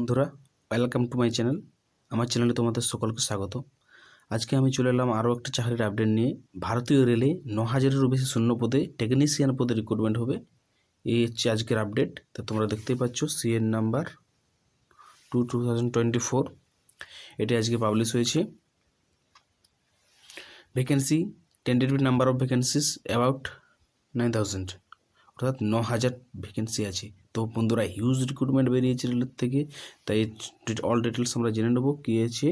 বন্ধুরা, welcome to my channel. আমার চ্যানেলে তোমাদের সকলকে স্বাগত। আজকে আমি চলে এলাম আরও একটা চাকরির আপডেট নিয়ে। ভারতীয় রেলে 9,000-এরও বেশি শূন্য পদে টেকনিশিয়ান পদে রিক্রুটমেন্ট হবে। এই হচ্ছে আজকের আপডেট। তো তোমরা দেখতেই পাচ্ছ সিএন নাম্বার 2024, এটি আজকে পাবলিশ হয়েছে। Vacancy, tentative number of vacancies about 9,000, অর্থাৎ 9,000 ভ্যাকেন্সি আছে। তো বন্ধুরা, হিউজ রিক্রুটমেন্ট বেরিয়েছে রেলের থেকে, তাই অল ডিটেলস আমরা জেনে নেবো। কী আছে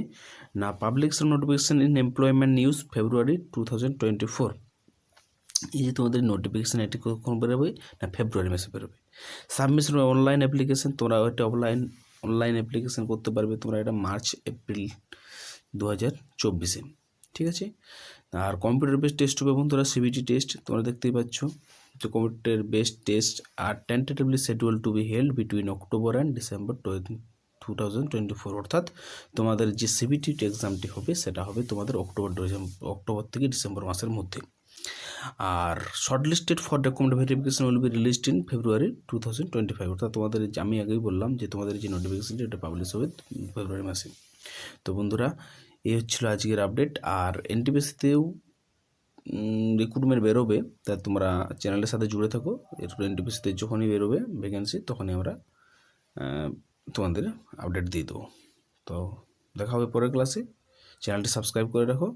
না, public notification in employment news February 2024। এই যে তোমাদের নোটিফিকেশান, এটি কখন বেরোবে না, ফেব্রুয়ারি মাসে বেরোবে। সাবমিশন অনলাইন অ্যাপ্লিকেশান, তোমরা একটা অনলাইন অ্যাপ্লিকেশান করতে পারবে তোমরা এটা মার্চ এপ্রিল 2024-এ, ঠিক আছে। আর কম্পিউটার বেসড টেস্ট হবে বন্ধুরা, সিবিটি টেস্ট তোমরা দেখতেই পাচ্ছ। তো computer based test are tentatively scheduled to be held between October and December 2024, অর্থাৎ তোমাদের যে সিবিটি এক্সামটি হবে সেটা হবে তোমাদের অক্টোবর থেকে ডিসেম্বর মাসের মধ্যে। আর short listed for document verification will be released in February 2025, অর্থাৎ তোমাদের আমি আগেই বললাম যে তোমাদের যে নোটিফিকেশনটি এটা পাবলিশ হবে ফেব্রুয়ারি মাসে। তো বন্ধুরা, এই হচ্ছিল আজকের আপডেট। আর এনটিপিসিতেও রিক্রুটমেন্ট বেরোবে, তা তোমরা চ্যানেলের সাথে জুড়ে থাকো। এরপর এনটিপিসিতে যখনই বেরোবে ভ্যাকেন্সি, তখনই আমরা তোমাদের আপডেট দিয়ে দেবো। তো দেখা হবে পরের ক্লাসে। চ্যানেলটি সাবস্ক্রাইব করে রাখো।